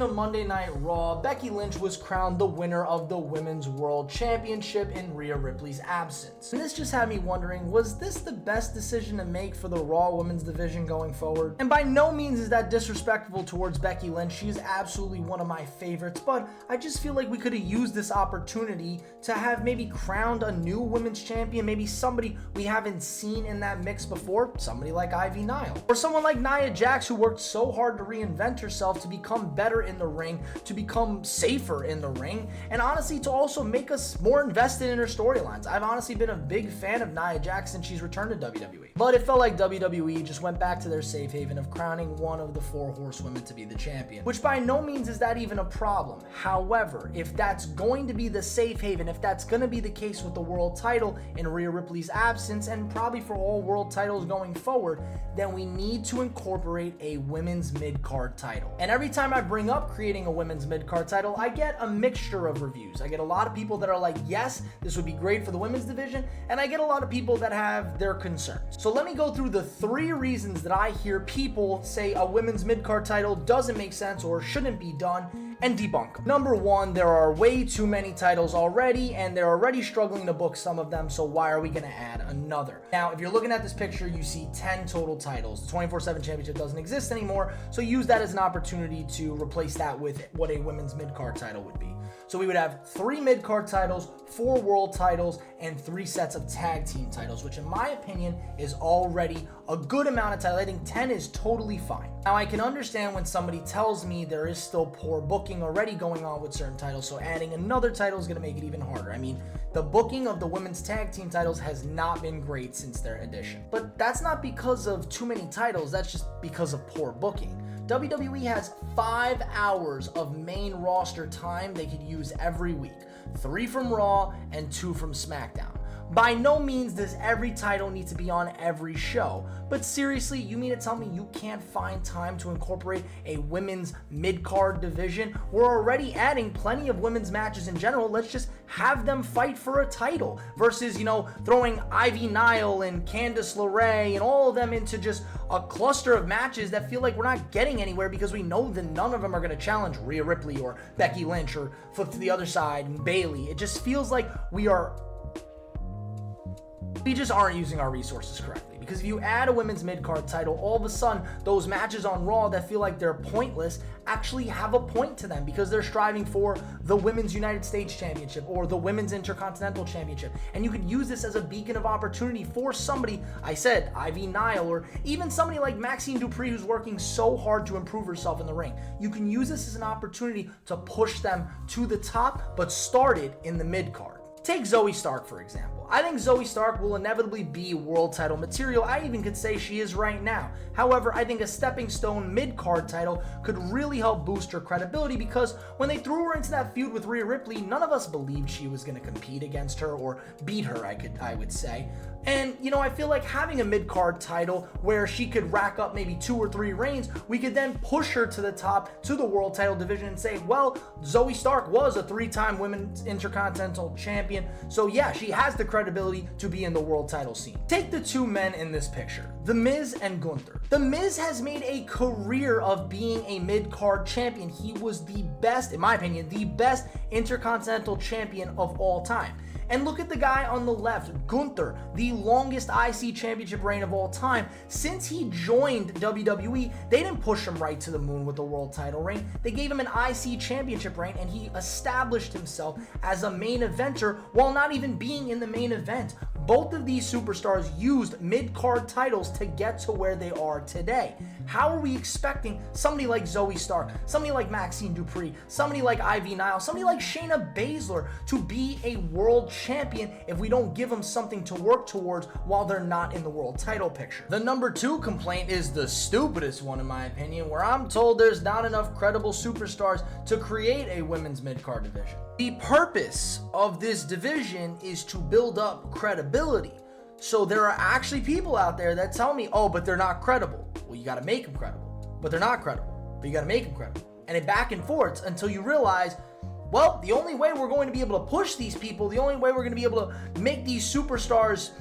edition of Monday Night Raw, Becky Lynch was crowned the winner of the Women's World Championship in Rhea Ripley's absence. And this just had me wondering, was this the best decision to make for the Raw Women's division going forward? And by no means is that disrespectful towards Becky Lynch. She is absolutely one of my favorites, but I just feel like we could have used this opportunity to have maybe crowned a new women's champion, maybe somebody we haven't seen in that mix before, somebody like Ivy Nile, or someone like Nia Jax, who worked so hard to reinvent herself, to become better in the ring, to become safer in the ring, and honestly to also make us more invested in her storylines. I've honestly been a big fan of Nia Jax since she's returned to WWE. But it felt like WWE just went back to their safe haven of crowning one of the 4 horsewomen to be the champion, which by no means is that even a problem. However, if that's going to be the safe haven, if that's going to be the case with the world title in Rhea Ripley's absence, and probably for all world titles going forward, then we need to incorporate a women's mid-card title. And every time I bring up creating a women's mid-card title, I get a mixture of reviews. I get a lot of people that are like, yes, this would be great for the women's division, and I get a lot of people that have their concerns. So let me go through the 3 reasons that I hear people say a women's mid-card title doesn't make sense or shouldn't be done, and debunk them. Number 1, there are way too many titles already, and they're already struggling to book some of them, so why are we going to add another? Now, if you're looking at this picture, you see 10 total titles. The 24/7 championship doesn't exist anymore, so use that as an opportunity to replace that with what a women's mid-card title would be. So we would have 3 mid-card titles, 4 world titles, and 3 sets of tag team titles, which in my opinion is already a good amount of titles. I think 10 is totally fine. Now, I can understand when somebody tells me there is still poor booking already going on with certain titles, so adding another title is going to make it even harder. I mean, the booking of the women's tag team titles has not been great since their addition. But that's not because of too many titles, that's just because of poor booking. WWE has 5 hours of main roster time they could use every week. 3 from Raw and 2 from SmackDown. By no means does every title need to be on every show, but seriously, you mean to tell me you can't find time to incorporate a women's mid-card division? We're already adding plenty of women's matches in general. Let's just have them fight for a title versus, throwing Ivy Nile and Candice LeRae and all of them into just a cluster of matches that feel like we're not getting anywhere because we know that none of them are going to challenge Rhea Ripley or Becky Lynch or flip to the other side and Bayley. It just feels like we just aren't using our resources correctly. Because if you add a women's mid-card title, all of a sudden, those matches on Raw that feel like they're pointless actually have a point to them because they're striving for the Women's United States Championship or the Women's Intercontinental Championship. And you could use this as a beacon of opportunity for somebody, I said, Ivy Nile, or even somebody like Maxine Dupree, who's working so hard to improve herself in the ring. You can use this as an opportunity to push them to the top, but start it in the mid-card. Take Zoe Stark, for example. I think Zoe Stark will inevitably be world title material. I even could say she is right now. However, I think a stepping stone mid-card title could really help boost her credibility because when they threw her into that feud with Rhea Ripley, none of us believed she was going to compete against her or beat her, I would say. And, I feel like having a mid-card title where she could rack up maybe 2 or 3 reigns, we could then push her to the top, to the world title division and say, well, Zoe Stark was a 3-time women's intercontinental champion, so yeah, she has the credibility to be in the world title scene. Take the 2 men in this picture, The Miz and Gunther. The Miz has made a career of being a mid-card champion. He was the best, in my opinion, the best intercontinental champion of all time. And look at the guy on the left, Gunther, the longest IC championship reign of all time. Since he joined WWE, they didn't push him right to the moon with the world title reign. They gave him an IC championship reign, and he established himself as a main eventer while not even being in the main event. Both of these superstars used mid-card titles to get to where they are today. How are we expecting somebody like Zoe Stark, somebody like Maxine Dupree, somebody like Ivy Nile, somebody like Shayna Baszler to be a world champion if we don't give them something to work towards while they're not in the world title picture? The number 2 complaint is the stupidest one in my opinion, where I'm told there's not enough credible superstars to create a women's mid-card division. The purpose of this division is to build up credibility. So there are actually people out there that tell me, oh, but they're not credible. Well, you got to make them credible. But they're not credible. But you got to make them credible. And it back and forth until you realize, well, the only way we're going to be able to push these people, the only way we're going to be able to make these superstars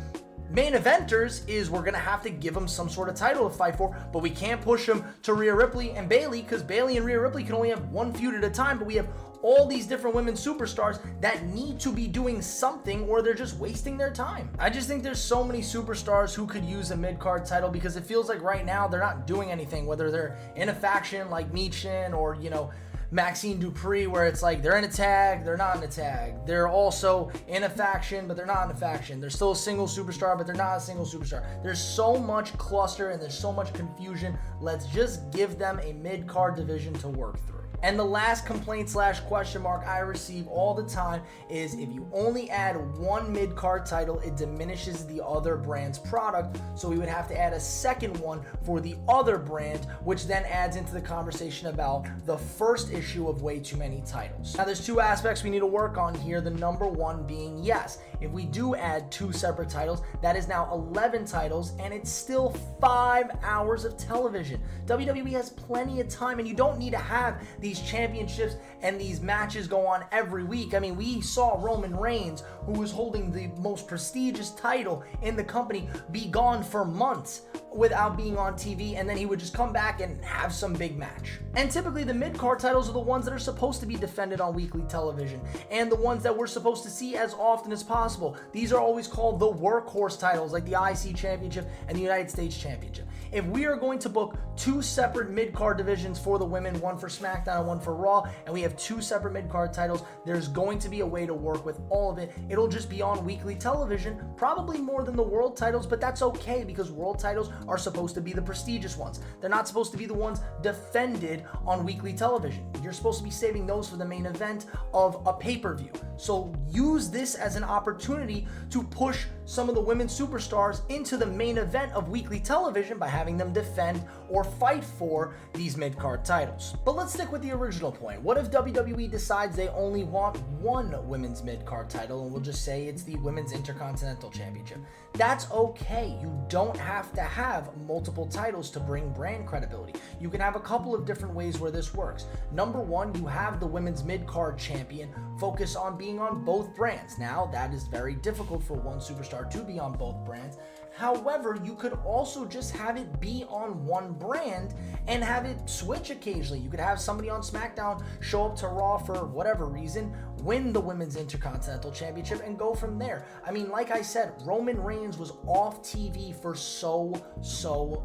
main eventers is we're gonna have to give them some sort of title to fight for, but we can't push them to Rhea Ripley and Bayley because Bayley and Rhea Ripley can only have one feud at a time, but we have all these different women's superstars that need to be doing something or they're just wasting their time. I just think there's so many superstars who could use a mid-card title because it feels like right now they're not doing anything, whether they're in a faction like Michin or, you know, Maxine Dupree, where it's like they're in a tag, they're not in a tag. They're also in a faction, but they're not in a faction. They're still a single superstar, but they're not a single superstar. There's so much cluster and there's so much confusion. Let's just give them a mid-card division to work through. And the last complaint / question mark I receive all the time is if you only add one mid-card title, it diminishes the other brand's product. So we would have to add a second one for the other brand, which then adds into the conversation about the first issue of way too many titles. Now there's two aspects we need to work on here. The number one being, yes, if we do add two separate titles, that is now 11 titles and it's still 5 hours of television. WWE has plenty of time and you don't need to have these championships and these matches go on every week. I mean, we saw Roman Reigns, who was holding the most prestigious title in the company, be gone for months without being on TV, and then he would just come back and have some big match. And typically the mid-card titles are the ones that are supposed to be defended on weekly television and the ones that we're supposed to see as often as possible. These are always called the workhorse titles, like the IC Championship and the United States Championship. If we are going to book two separate mid-card divisions for the women, one for SmackDown and one for Raw, and we have two separate mid-card titles, there's going to be a way to work with all of it. It'll just be on weekly television, probably more than the world titles, but that's okay because world titles are supposed to be the prestigious ones. They're not supposed to be the ones defended on weekly television. You're supposed to be saving those for the main event of a pay-per-view. So use this as an opportunity to push some of the women's superstars into the main event of weekly television by having them defend or fight for these mid-card titles. But let's stick with the original point. What if WWE decides they only want one women's mid-card title and we'll just say it's the Women's Intercontinental Championship? That's okay. You don't have to have multiple titles to bring brand credibility. You can have a couple of different ways where this works. Number one, you have the Women's Mid-Card Champion focus on being on both brands. Now, that is very difficult for one superstar to be on both brands. However, you could also just have it be on one brand and have it switch occasionally. You could have somebody on SmackDown show up to Raw for whatever reason, win the Women's Intercontinental Championship, and go from there. I mean, like I said, Roman Reigns was off TV for so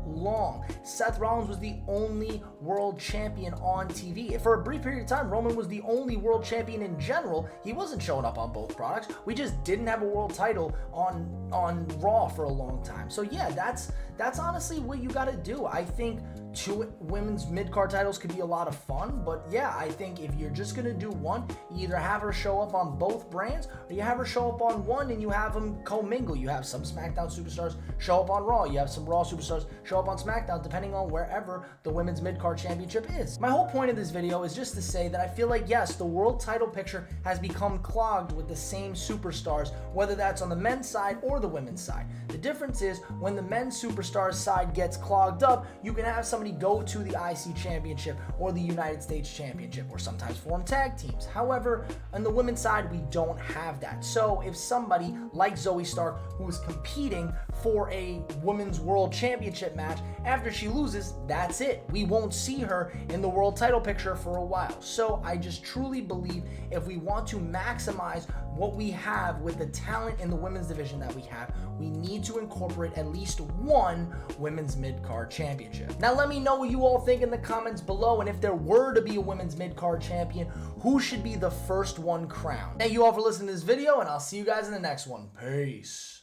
long. Seth Rollins was the only world champion on TV. For a brief period of time, Roman was the only world champion in general. He wasn't showing up on both products. We just didn't have a world title on Raw for a long time. So yeah, that's honestly what you got to do. I think two women's mid-card titles could be a lot of fun, but yeah, I think if you're just gonna do one, you either have her show up on both brands or you have her show up on one and you have them commingle. You have some SmackDown superstars show up on Raw, you have some Raw superstars show up on SmackDown, depending on wherever the women's mid-card championship is. My whole point of this video is just to say that I feel like, yes, the world title picture has become clogged with the same superstars, whether that's on the men's side or the women's side. The difference is when the men's superstars side gets clogged up, you can have somebody go to the IC Championship or the United States Championship or sometimes form tag teams. However, on the women's side, we don't have that. So if somebody like Zoe Stark, who is competing for a women's world championship match, after she loses, that's it. We won't see her in the world title picture for a while. So I just truly believe if we want to maximize what we have with the talent in the women's division that we have, we need to incorporate at least one women's mid-card championship. Now let me know what you all think in the comments below, and if there were to be a women's mid-card champion, who should be the first one crowned? Thank you all for listening to this video, and I'll see you guys in the next one. Peace.